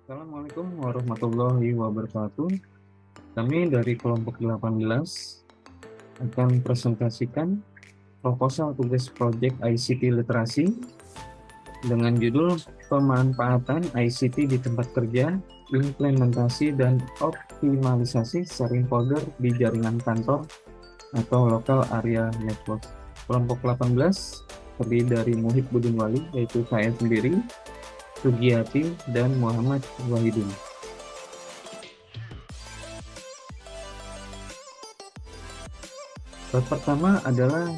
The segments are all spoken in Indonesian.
Assalamualaikum warahmatullahi wabarakatuh. Kami dari kelompok 18 akan presentasikan proposal tugas proyek ICT literasi dengan judul pemanfaatan ICT di tempat kerja, implementasi dan optimalisasi sharing folder di jaringan kantor atau local area network. Kelompok 18 terdiri dari Muhib Budin Wali, yaitu saya sendiri, Sugiyati, dan Muhammad Wahidin. Pertama adalah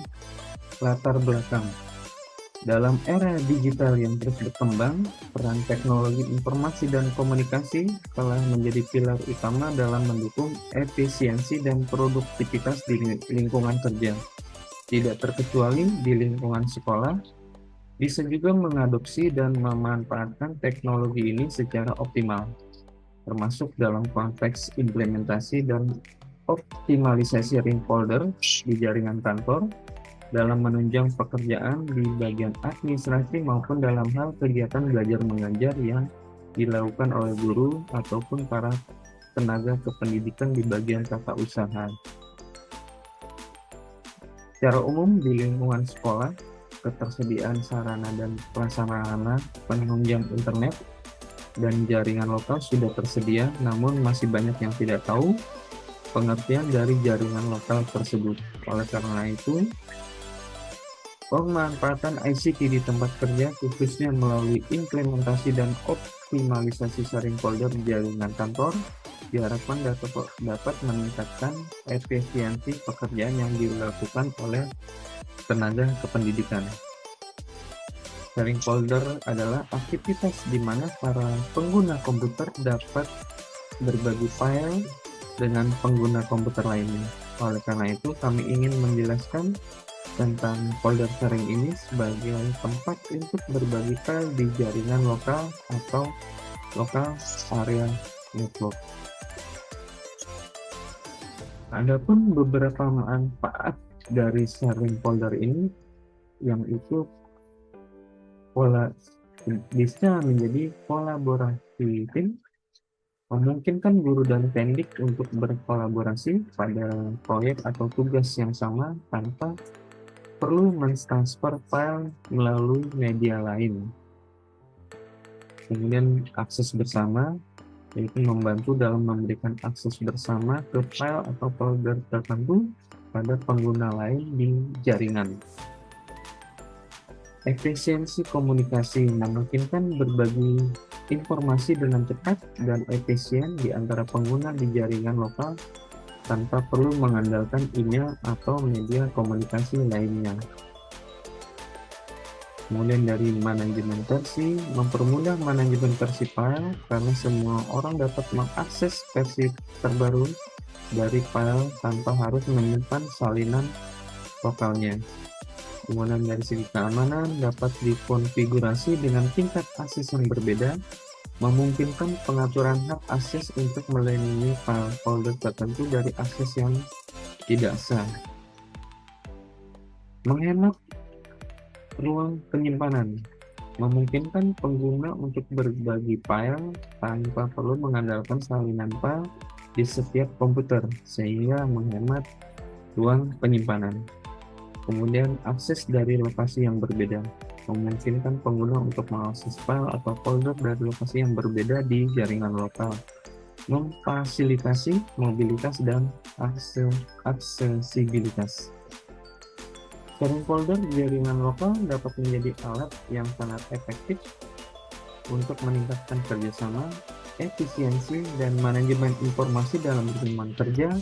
latar belakang. Dalam era digital yang terus berkembang, peran teknologi informasi dan komunikasi telah menjadi pilar utama dalam mendukung efisiensi dan produktivitas di lingkungan kerja. Tidak terkecuali di lingkungan sekolah, bisa juga mengadopsi dan memanfaatkan teknologi ini secara optimal, termasuk dalam konteks implementasi dan optimalisasi ring folder di jaringan kantor, dalam menunjang pekerjaan di bagian administrasi maupun dalam hal kegiatan belajar mengajar yang dilakukan oleh guru ataupun para tenaga kependidikan di bagian tata usaha. Secara umum di lingkungan sekolah, ketersediaan sarana dan prasarana penunjang internet dan jaringan lokal sudah tersedia, namun masih banyak yang tidak tahu pengertian dari jaringan lokal tersebut. Oleh karena itu, pemanfaatan ICT di tempat kerja, khususnya melalui implementasi dan optimalisasi sharing folder jaringan kantor, diharapkan dapat meningkatkan efisiensi pekerjaan yang dilakukan oleh tenaga kependidikan. Sharing folder adalah aktivitas di mana para pengguna komputer dapat berbagi file dengan pengguna komputer lainnya. Oleh karena itu, kami ingin menjelaskan tentang folder sharing ini sebagai tempat untuk berbagi file di jaringan lokal atau local area network. Adapun beberapa manfaat dari sharing folder ini, yang itu bisa menjadi kolaborasi tim, memungkinkan guru dan pendik untuk berkolaborasi pada proyek atau tugas yang sama tanpa perlu mentransfer file melalui media lain. Kemudian akses bersama, yaitu membantu dalam memberikan akses bersama ke file atau folder tertentu pada pengguna lain di jaringan. Efisiensi komunikasi memungkinkan berbagi informasi dengan cepat dan efisien di antara pengguna di jaringan lokal tanpa perlu mengandalkan email atau media komunikasi lainnya. Kemudian dari manajemen versi, mempermudah manajemen versi file karena semua orang dapat mengakses versi terbaru dari file tanpa harus menyimpan salinan lokalnya. Kemudian dari segi keamanan, dapat dikonfigurasi dengan tingkat akses yang berbeda, memungkinkan pengaturan hak akses untuk melindungi file folder tertentu dari akses yang tidak sah. Menghemat ruang penyimpanan, memungkinkan pengguna untuk berbagi file tanpa perlu mengandalkan salinan file di setiap komputer, sehingga menghemat ruang penyimpanan. Kemudian akses dari lokasi yang berbeda, memungkinkan pengguna untuk mengakses file atau folder dari lokasi yang berbeda di jaringan lokal, memfasilitasi mobilitas dan aksesibilitas. Sharing folder di jaringan lokal dapat menjadi alat yang sangat efektif untuk meningkatkan kerjasama, efisiensi, dan manajemen informasi dalam lingkungan kerja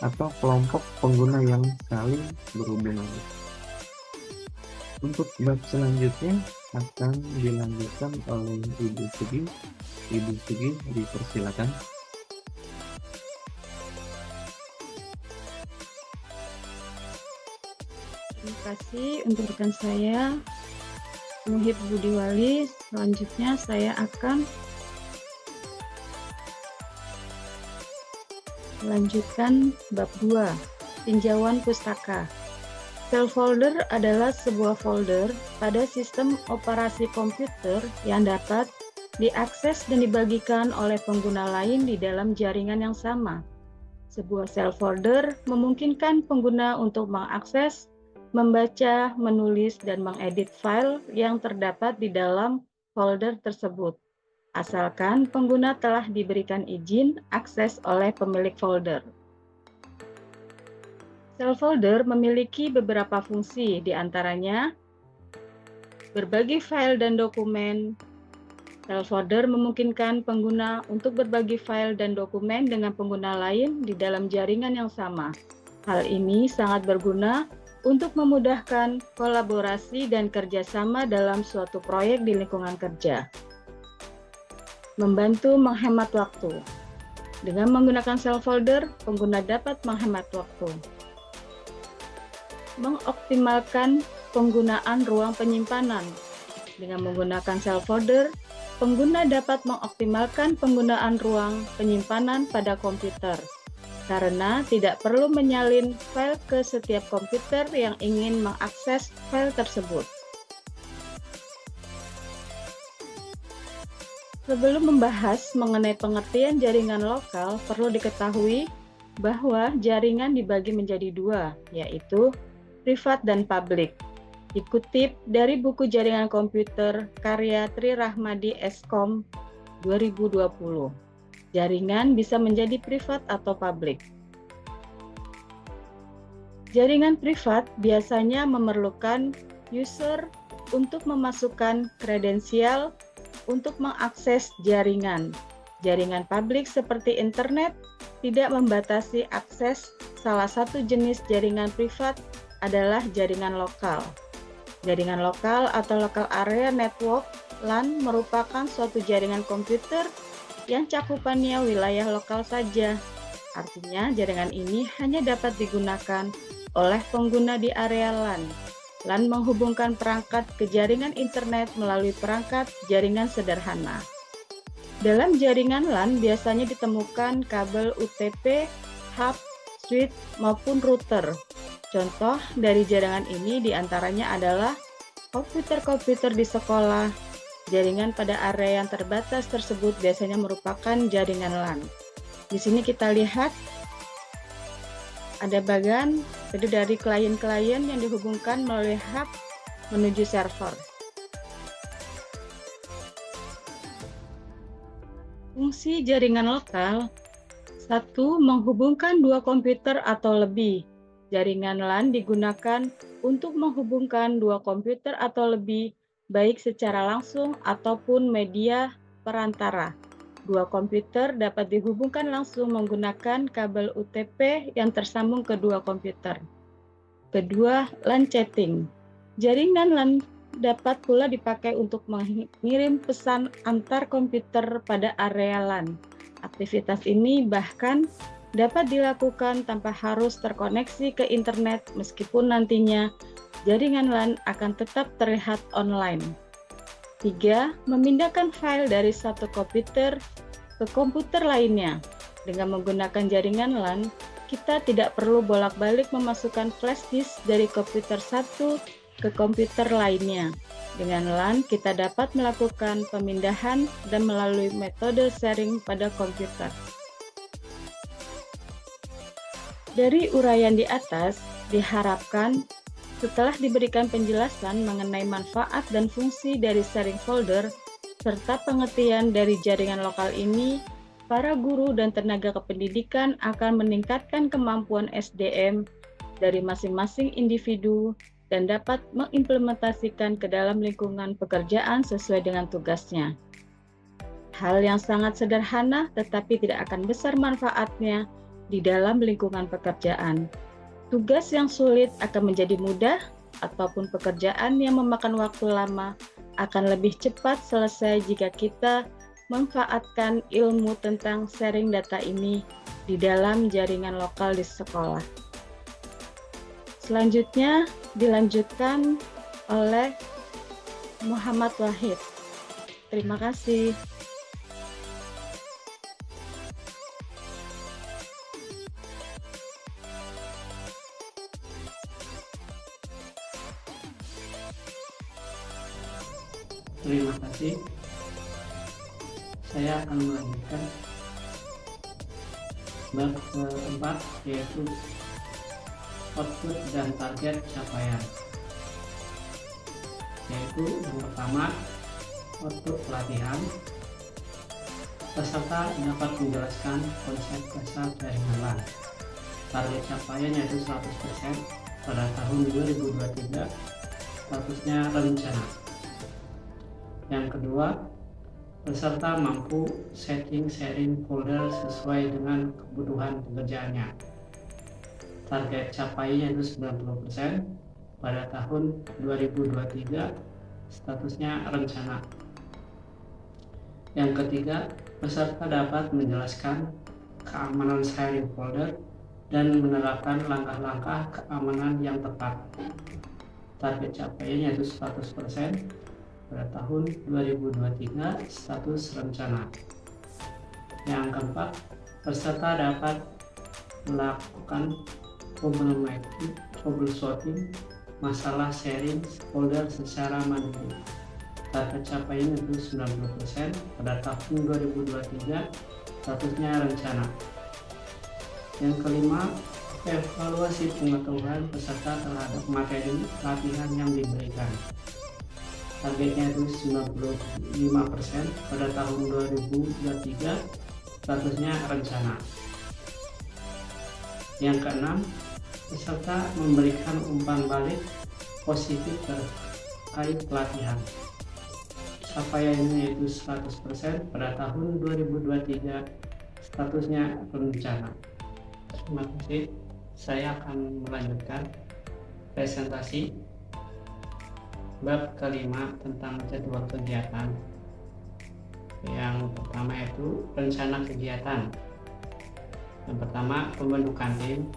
atau kelompok pengguna yang saling berhubungan. Untuk bab selanjutnya akan dilanjutkan oleh Ibu Sugi. Ibu Sugi, dipersilakan. Terima kasih untuk rekan saya, Muhib Budi Wali. Selanjutnya saya akan melanjutkan bab 2, tinjauan pustaka. File folder adalah sebuah folder pada sistem operasi komputer yang dapat diakses dan dibagikan oleh pengguna lain di dalam jaringan yang sama. Sebuah share folder memungkinkan pengguna untuk mengakses, membaca, menulis, dan mengedit file yang terdapat di dalam folder tersebut, asalkan pengguna telah diberikan izin akses oleh pemilik folder. Share folder memiliki beberapa fungsi, di antaranya berbagi file dan dokumen. Share folder memungkinkan pengguna untuk berbagi file dan dokumen dengan pengguna lain di dalam jaringan yang sama. Hal ini sangat berguna untuk memudahkan kolaborasi dan kerjasama dalam suatu proyek di lingkungan kerja. Membantu menghemat waktu. Dengan menggunakan share folder, pengguna dapat menghemat waktu. Mengoptimalkan penggunaan ruang penyimpanan. Dengan menggunakan share folder, pengguna dapat mengoptimalkan penggunaan ruang penyimpanan pada komputer, karena tidak perlu menyalin file ke setiap komputer yang ingin mengakses file tersebut. Sebelum membahas mengenai pengertian jaringan lokal, perlu diketahui bahwa jaringan dibagi menjadi dua, yaitu privat dan publik. Dikutip dari buku Jaringan Komputer karya Tri Rahmadi Eskom 2020. Jaringan bisa menjadi privat atau publik. Jaringan privat biasanya memerlukan user untuk memasukkan kredensial untuk mengakses jaringan. Jaringan publik seperti internet tidak membatasi akses. Salah satu jenis jaringan privat adalah jaringan lokal. Jaringan lokal atau Local Area Network (LAN) merupakan suatu jaringan komputer yang cakupannya wilayah lokal saja. Artinya, jaringan ini hanya dapat digunakan oleh pengguna di area LAN. LAN menghubungkan perangkat ke jaringan internet melalui perangkat jaringan sederhana. Dalam jaringan LAN biasanya ditemukan kabel UTP, hub, switch, maupun router. Contoh dari jaringan ini diantaranya adalah komputer-komputer di sekolah. Jaringan pada area yang terbatas tersebut biasanya merupakan jaringan LAN. Di sini kita lihat ada bagian dari klien-klien yang dihubungkan melalui hub menuju server. Fungsi jaringan lokal: 1. Menghubungkan dua komputer atau lebih. Jaringan LAN digunakan untuk menghubungkan dua komputer atau lebih, baik secara langsung ataupun media perantara. Dua komputer dapat dihubungkan langsung menggunakan kabel UTP yang tersambung ke dua komputer. Kedua, LAN chatting. Jaringan LAN dapat pula dipakai untuk mengirim pesan antar komputer pada area LAN. Aktivitas ini bahkan dapat dilakukan tanpa harus terkoneksi ke internet, meskipun nantinya jaringan LAN akan tetap terlihat online. 3. Memindahkan file dari satu komputer ke komputer lainnya. Dengan menggunakan jaringan LAN, kita tidak perlu bolak-balik memasukkan flash disk dari komputer satu ke komputer lainnya. Dengan LAN, kita dapat melakukan pemindahan dan melalui metode sharing pada komputer. Dari uraian di atas, diharapkan setelah diberikan penjelasan mengenai manfaat dan fungsi dari sharing folder, serta pengertian dari jaringan lokal ini, para guru dan tenaga kependidikan akan meningkatkan kemampuan SDM dari masing-masing individu dan dapat mengimplementasikan ke dalam lingkungan pekerjaan sesuai dengan tugasnya. Hal yang sangat sederhana tetapi tidak akan besar manfaatnya di dalam lingkungan pekerjaan. Tugas yang sulit akan menjadi mudah, ataupun pekerjaan yang memakan waktu lama akan lebih cepat selesai jika kita memanfaatkan ilmu tentang sharing data ini di dalam jaringan lokal di sekolah. Selanjutnya dilanjutkan oleh Muhammad Wahid. Terima kasih. Terima kasih saya akan melanjutkan bab keempat, yaitu output dan target capaian. Yaitu yang pertama, output pelatihan. Peserta dapat menjelaskan konsep dasar jaringan LAN. Target capaian yaitu 100% pada tahun 2023, statusnya rencana. Yang kedua, peserta mampu setting sharing folder sesuai dengan kebutuhan pekerjaannya. Target capaian yaitu 90% pada tahun 2023, statusnya rencana. Yang ketiga, peserta dapat menjelaskan keamanan sharing folder dan menerapkan langkah-langkah keamanan yang tepat. Target capaian yaitu 100% pada tahun 2023, status rencana. Yang keempat, peserta dapat melakukan troubleshooting masalah sharing folder secara mandiri. Target capaian itu 90% pada tahun 2023, statusnya rencana. Yang kelima, evaluasi pengetahuan peserta terhadap materi latihan yang diberikan. Targetnya itu 95% pada tahun 2023, statusnya rencana. Yang keenam, peserta memberikan umpan balik positif terkait pelatihan. Capaiannya yaitu 100% pada tahun 2023, statusnya rencana. Terima kasih. Saya akan melanjutkan presentasi bab kelima tentang jadwal kegiatan. Yang pertama yaitu rencana kegiatan. Yang pertama, pembentukan tim.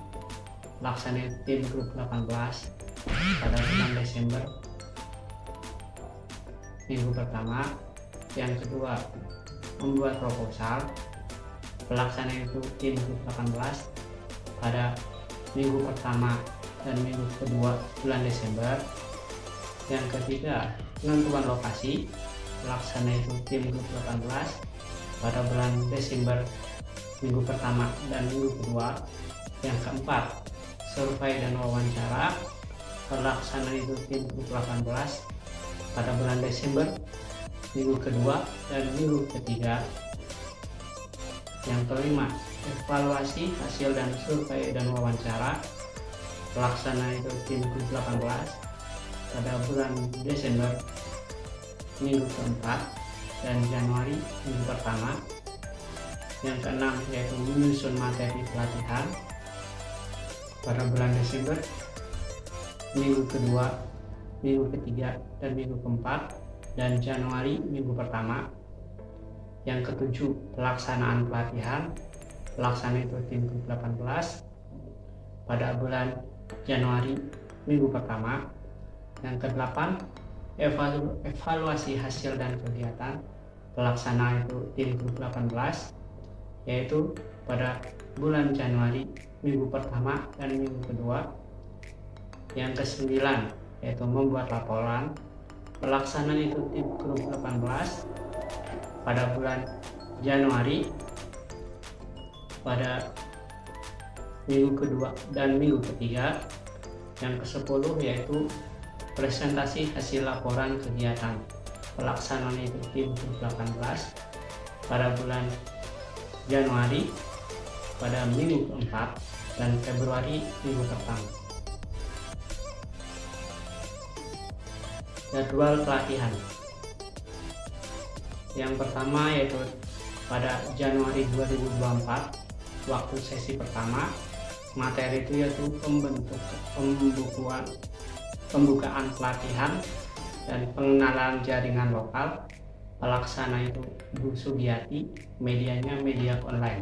Laksana tim grup 18 pada bulan Desember minggu pertama. Yang kedua, membuat proposal. Pelaksana itu tim grup 18 pada minggu pertama dan minggu kedua bulan Desember. Yang ketiga, penentuan lokasi. Pelaksana itu tim grup 18 pada bulan Desember minggu pertama dan minggu kedua. Yang keempat, survei dan wawancara. Pelaksana itu tim grup 18 pada bulan Desember minggu kedua dan minggu ketiga. Yang kelima, evaluasi hasil dan survei dan wawancara. Pelaksana itu tim grup 18 pada bulan Desember minggu keempat dan Januari minggu pertama. Yang keenam, yaitu menyusun materi pelatihan pada bulan Desember minggu kedua, minggu ketiga dan minggu keempat dan Januari minggu pertama. Yang ketujuh, pelaksanaan pelatihan. Pelaksana itu tim grup 18 pada bulan Januari minggu pertama. Yang kedelapan, evaluasi hasil dan kegiatan. Pelaksana itu tim grup 18 yaitu pada bulan Januari minggu pertama dan minggu kedua. Yang kesembilan, yaitu membuat laporan. Pelaksana itu tim grup 18 pada bulan Januari pada minggu kedua dan minggu ketiga. Yang ke-10 yaitu presentasi hasil laporan kegiatan. Pelaksanaan itu tim grup 18 pada bulan Januari pada minggu keempat dan Februari minggu pertama. Jadwal pelatihan. Yang pertama yaitu pada Januari 2024, waktu sesi pertama. Materi itu yaitu pembukaan pelatihan dan pengenalan jaringan lokal. Pelaksana itu Bu Sugiyati, medianya media online.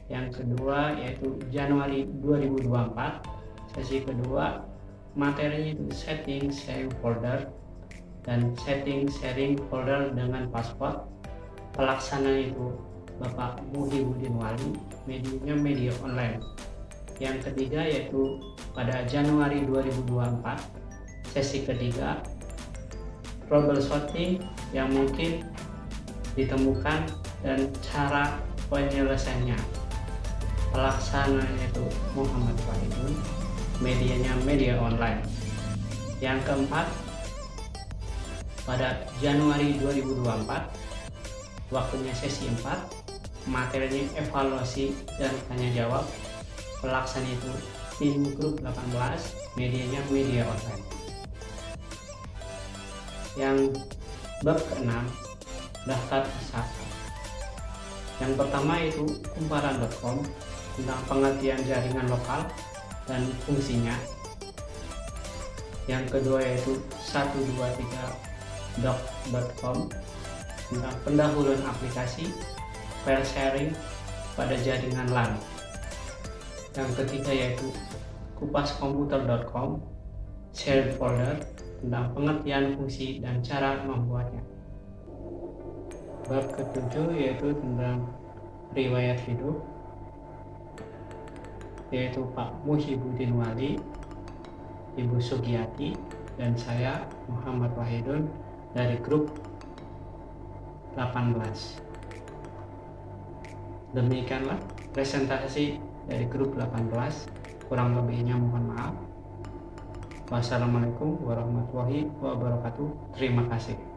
Yang kedua yaitu Januari 2024, sesi kedua. Materinya itu setting sharing folder dan setting sharing folder dengan password. Pelaksana itu Bapak Muhyiddin Wali, medianya media online. Yang ketiga yaitu pada Januari 2024, sesi ketiga, troubleshooting yang mungkin ditemukan dan cara penyelesaiannya. Pelaksananya itu Muhammad Wahidun, medianya media online. Yang keempat, pada Januari 2024, waktunya sesi 4, materinya evaluasi dan tanya jawab. Pelaksana itu tim grup 18, medianya media online. Yang bab ke-6, daftar peserta. Yang pertama itu kumparan.com tentang pengertian jaringan lokal dan fungsinya. Yang kedua yaitu 123doc.com tentang pendahuluan aplikasi file sharing pada jaringan LAN. Yang ketiga yaitu kupaskomputer.com shared folder tentang pengertian fungsi dan cara membuatnya. Bab ke-7 yaitu tentang riwayat hidup, yaitu Pak Muhyiddin Wali, Ibu Sugiyati, dan saya Muhammad Wahidun dari grup 18. Demikianlah presentasi dari grup 18, kurang lebihnya mohon maaf. Wassalamualaikum warahmatullahi wabarakatuh. Terima kasih.